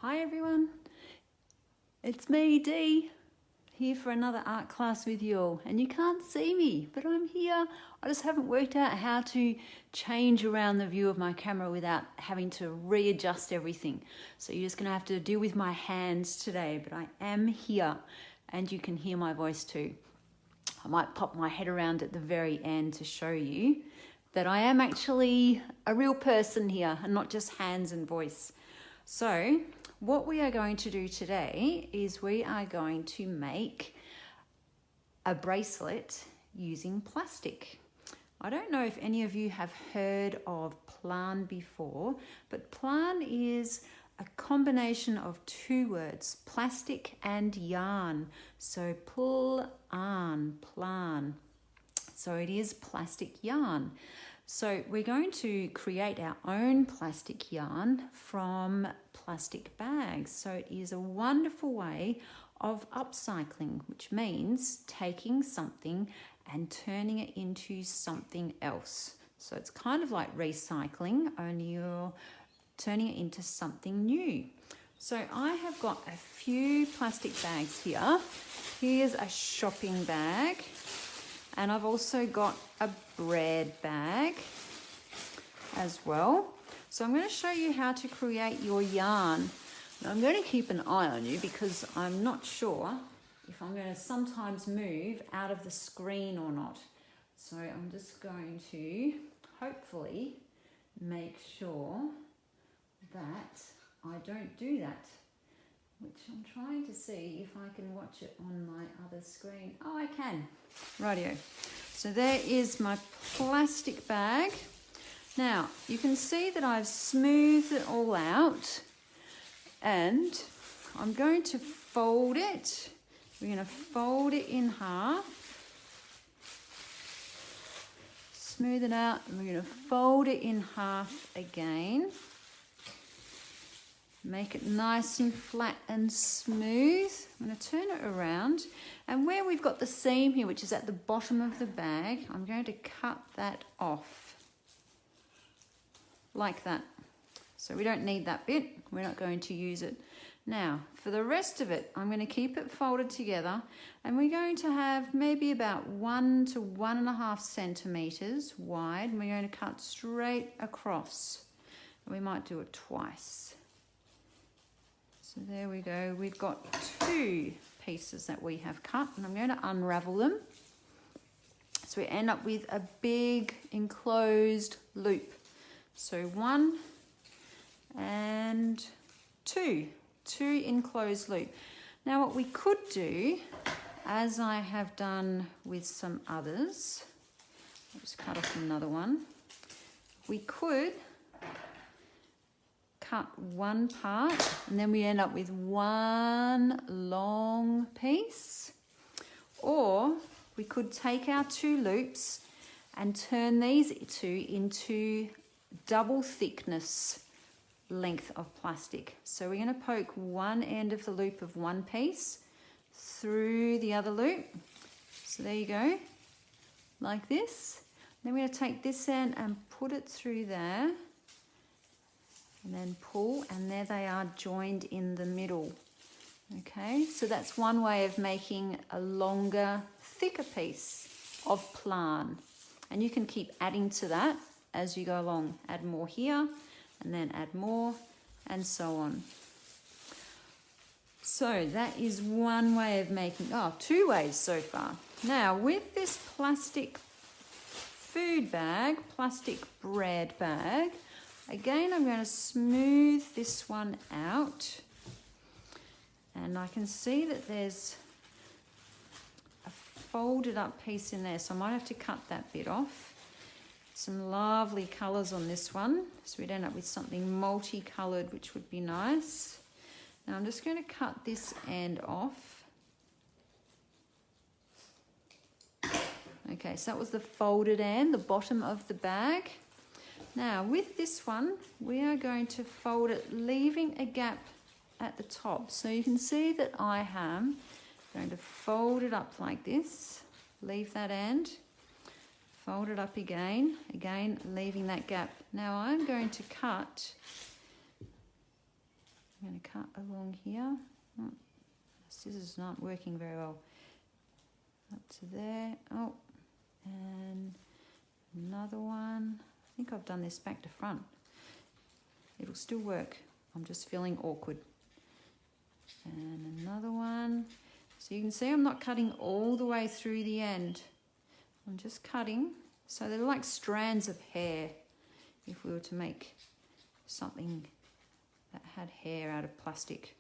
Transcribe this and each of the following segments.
Hi everyone, it's me, Dee, here for another art class with you all. And you can't see me, but I'm here. I just haven't worked out how to change around the view of my camera without having to readjust everything. So you're just gonna have to deal with my hands today, but I am here and you can hear my voice too. I might pop my head around at the very end to show you that I am actually a real person here and not just hands and voice. So what we are going to do today is we are going to make a bracelet using plastic. I don't know if any of you have heard of PLARN before, but PLARN is a combination of two words, plastic and yarn. So PLARN. So it is plastic yarn. So we're going to create our own plastic yarn from plastic bags. So it is a wonderful way of upcycling, which means taking something and turning it into something else. So it's kind of like recycling, only you're turning it into something new. So I have got a few plastic bags here. Here's a shopping bag. And I've also got a bread bag as well. So I'm going to show you how to create your yarn. Now I'm going to keep an eye on you because I'm not sure if I'm going to sometimes move out of the screen or not. So I'm just going to hopefully make sure that I don't do that, which I'm trying to see if I can watch it on my other screen. Oh, I can. Rightio. So there is my plastic bag. Now, you can see that I've smoothed it all out and I'm going to fold it. We're going to fold it in half. Smooth it out and we're going to fold it in half again. Make it nice and flat and smooth. I'm going to turn it around, and where we've got the seam here, which is at the bottom of the bag, I'm going to cut that off like that. So we don't need that bit, we're not going to use it. Now for the rest of it, I'm going to keep it folded together, and we're going to have maybe about 1 to 1.5 centimeters wide, and we're going to cut straight across. We might do it twice. So there we go, we've got 2 pieces that we have cut, and I'm going to unravel them. So we end up with a big enclosed loop. So 1 and 2 enclosed loop. Now what we could do, as I have done with some others, I'll just cut off another one, we could cut one part and then we end up with one long piece, or we could take our 2 loops and turn these two into double thickness length of plastic. So we're going to poke one end of the loop of one piece through the other loop. So there you go, like this. Then we're going to take this end and put it through there, and then pull, and there they are joined in the middle. Okay, so that's one way of making a longer, thicker piece of PLARN. And you can keep adding to that as you go along. Add more here, and then add more, and so on. So that is one way of making, 2 ways so far. Now with this plastic food bag, plastic bread bag, again, I'm going to smooth this one out, and I can see that there's a folded up piece in there, so I might have to cut that bit off. Some lovely colours on this one, so we'd end up with something multicolored, which would be nice. Now I'm just going to cut this end off. Okay, so that was the folded end, the bottom of the bag. Now with this one, we are going to fold it, leaving a gap at the top. So you can see that I am going to fold it up like this, leave that end, fold it up again, leaving that gap. Now I'm going to cut I'm going to cut along here. Oh, scissors aren't working very well. Up to there. Oh, and another one. I think I've done this back to front. It'll still work. I'm just feeling awkward. And another one. So you can see I'm not cutting all the way through the end. I'm just cutting. So they're like strands of hair. If we were to make something that had hair out of plastic.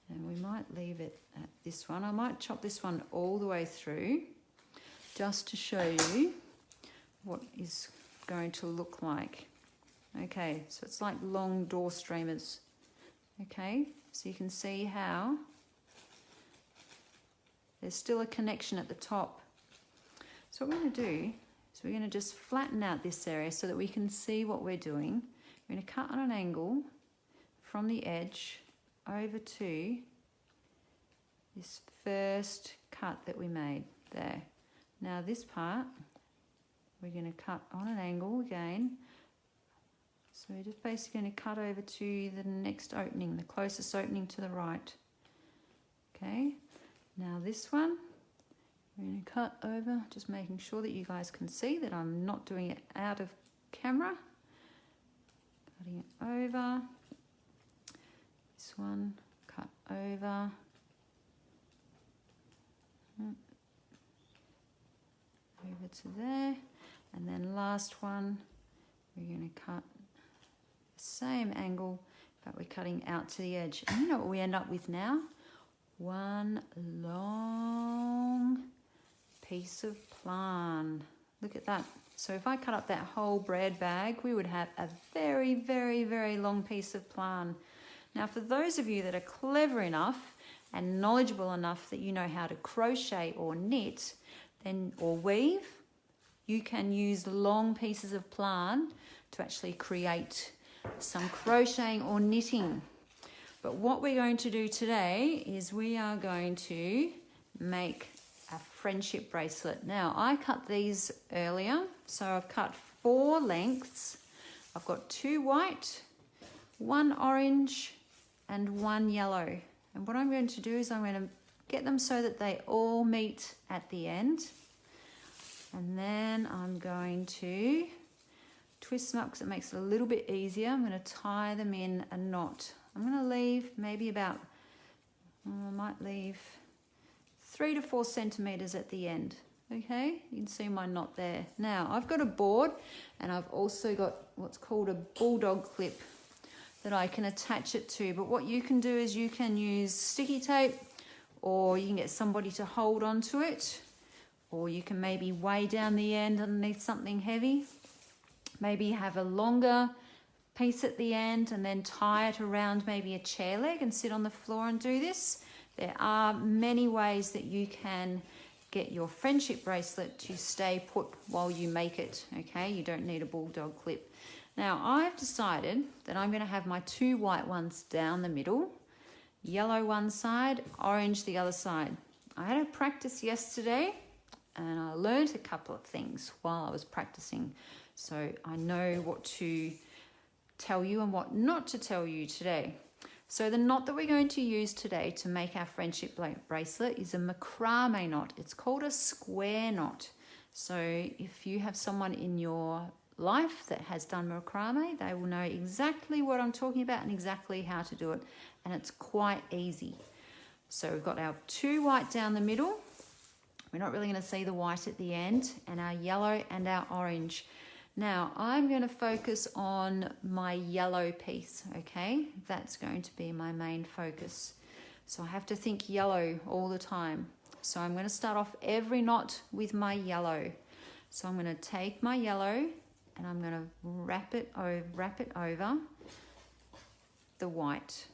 And we might leave it at this one. I might chop this one all the way through just to show you what is going to look like. Okay, so it's like long door streamers. Okay, so you can see how there's still a connection at the top. So what we're going to do is we're going to just flatten out this area so that we can see what we're doing. We're going to cut on an angle from the edge over to this first cut that we made there. Now this part, we're going to cut on an angle again. So we're just basically going to cut over to the next opening, the closest opening to the right. Okay, now this one, we're going to cut over, just making sure that you guys can see that I'm not doing it out of camera. Cutting it over. This one, cut over. Over to there. And then last one, we're going to cut the same angle, but we're cutting out to the edge. And you know what we end up with now? One long piece of PLARN. Look at that. So if I cut up that whole bread bag, we would have a very, very, very long piece of PLARN. Now, for those of you that are clever enough and knowledgeable enough that you know how to crochet or knit, then or weave, you can use long pieces of PLARN to actually create some crocheting or knitting. But what we're going to do today is we are going to make a friendship bracelet. Now, I cut these earlier, so I've cut 4 lengths. I've got 2 white, 1 orange, and 1 yellow. And what I'm going to do is I'm going to get them so that they all meet at the end. And then I'm going to twist them up because it makes it a little bit easier. I'm going to tie them in a knot. I'm going to leave maybe about, I might leave 3 to 4 centimeters at the end. Okay, you can see my knot there. Now I've got a board and I've also got what's called a bulldog clip that I can attach it to. But what you can do is you can use sticky tape, or you can get somebody to hold on to it, or you can maybe weigh down the end underneath something heavy. Maybe have a longer piece at the end and then tie it around maybe a chair leg and sit on the floor and do this. There are many ways that you can get your friendship bracelet to stay put while you make it, okay? You don't need a bulldog clip. Now, I've decided that I'm going to have my 2 white ones down the middle, yellow one side, orange the other side. I had a practice yesterday and I learned a couple of things while I was practicing. So I know what to tell you and what not to tell you today. So the knot that we're going to use today to make our friendship bracelet is a macrame knot. It's called a square knot. So if you have someone in your life that has done macrame, they will know exactly what I'm talking about and exactly how to do it. And it's quite easy. So we've got our 2 white down the middle. We're not really going to see the white at the end, and our yellow and our orange. Now, I'm going to focus on my yellow piece, okay? That's going to be my main focus. So I have to think yellow all the time. So I'm going to start off every knot with my yellow. So I'm going to take my yellow and I'm going to wrap it over the white.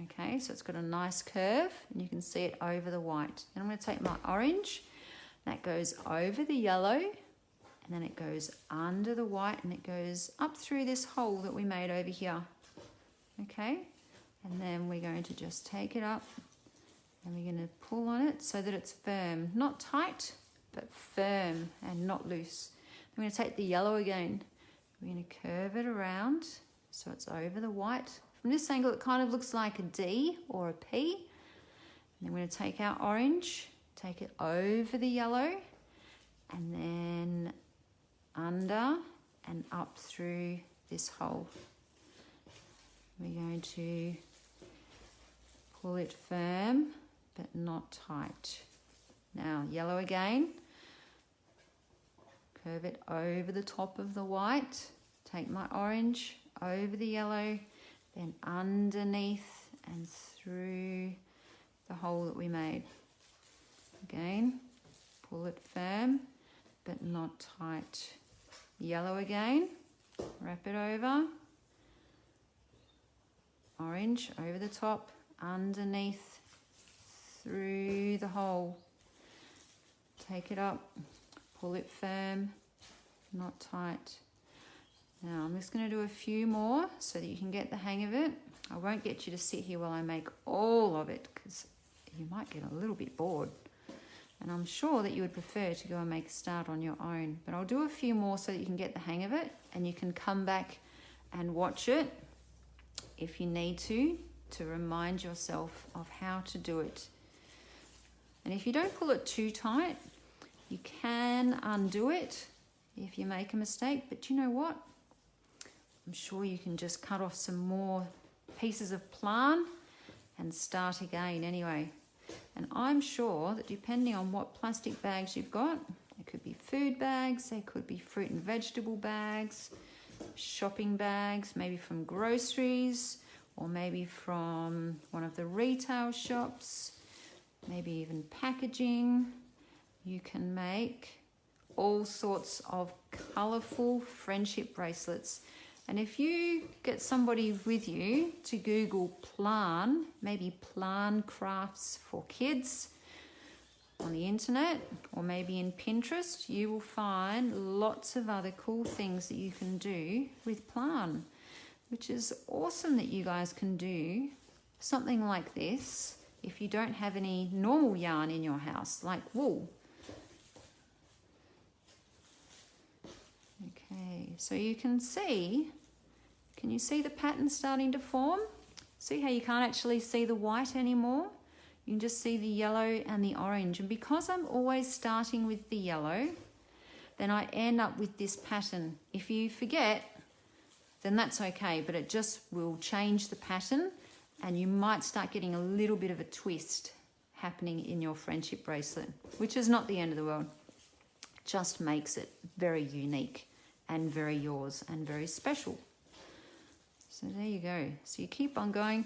Okay, so it's got a nice curve and you can see it over the white. Then I'm going to take my orange, that goes over the yellow, and then it goes under the white and it goes up through this hole that we made over here. Okay, and then we're going to just take it up and we're going to pull on it so that it's firm, not tight, but firm and not loose. I'm going to take the yellow again. We're going to curve it around So it's over the white. From this angle, it kind of looks like a D or a P. And then we're going to take our orange, take it over the yellow, and then under and up through this hole. We're going to pull it firm, but not tight. Now, yellow again. Curve it over the top of the white. Take my orange over the yellow, then underneath and through the hole that we made. Again, pull it firm, but not tight. Yellow again, wrap it over. Orange over the top, underneath, through the hole. Take it up, pull it firm, not tight. Now I'm just going to do a few more so that you can get the hang of it. I won't get you to sit here while I make all of it because you might get a little bit bored. And I'm sure that you would prefer to go and make a start on your own. But I'll do a few more so that you can get the hang of it and you can come back and watch it if you need to remind yourself of how to do it. And if you don't pull it too tight, you can undo it if you make a mistake. But you know what? I'm sure you can just cut off some more pieces of PLARN and start again anyway. And I'm sure that depending on what plastic bags you've got, it could be food bags, they could be fruit and vegetable bags, shopping bags, maybe from groceries, or maybe from one of the retail shops, maybe even packaging. You can make all sorts of colourful friendship bracelets. And if you get somebody with you to Google PLARN, maybe PLARN crafts for kids on the internet or maybe in Pinterest, you will find lots of other cool things that you can do with PLARN, which is awesome that you guys can do something like this if you don't have any normal yarn in your house, like wool. Okay, so you can you see the pattern starting to form? See how you can't actually see the white anymore? You can just see the yellow and the orange. And because I'm always starting with the yellow, then I end up with this pattern. If you forget, then that's okay, but it just will change the pattern and you might start getting a little bit of a twist happening in your friendship bracelet, which is not the end of the world. It just makes it very unique and very yours and very special. So there you go. So you keep on going.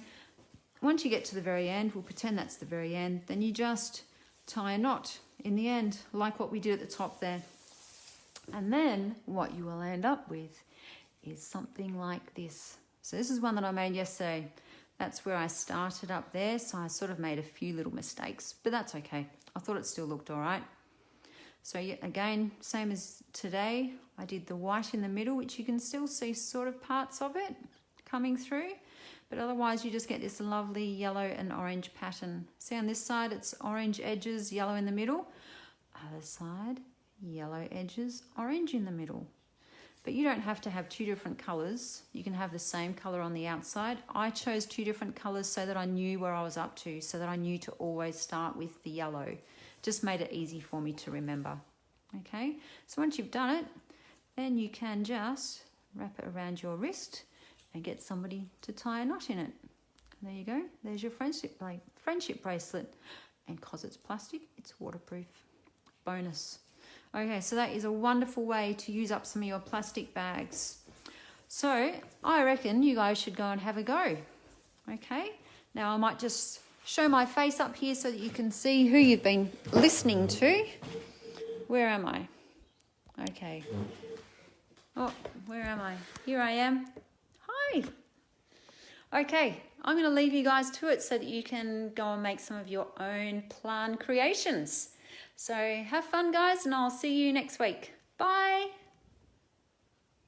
Once you get to the very end, we'll pretend that's the very end, then you just tie a knot in the end, like what we did at the top there. And then what you will end up with is something like this. So this is one that I made yesterday. That's where I started up there, so I sort of made a few little mistakes, but that's okay. I thought it still looked all right. So again, same as today, I did the white in the middle, which you can still see sort of parts of it coming through, but otherwise you just get this lovely yellow and orange pattern. See on this side, it's orange edges, yellow in the middle. Other side, yellow edges, orange in the middle. But you don't have to have two different colours. You can have the same colour on the outside. I chose two different colours so that I knew where I was up to, so that I knew to always start with the yellow. Just made it easy for me to remember. Okay, so once you've done it, then you can just wrap it around your wrist and get somebody to tie a knot in it. There you go, there's your friendship bracelet. And because it's plastic, it's waterproof. Bonus. Okay, so that is a wonderful way to use up some of your plastic bags. So I reckon you guys should go and have a go. Okay, now I might just show my face up here so that you can see who you've been listening to. Where am I? Okay. Oh, where am I? Here I am. Hi. Okay, I'm going to leave you guys to it so that you can go and make some of your own PLARN creations. So have fun, guys, and I'll see you next week. Bye.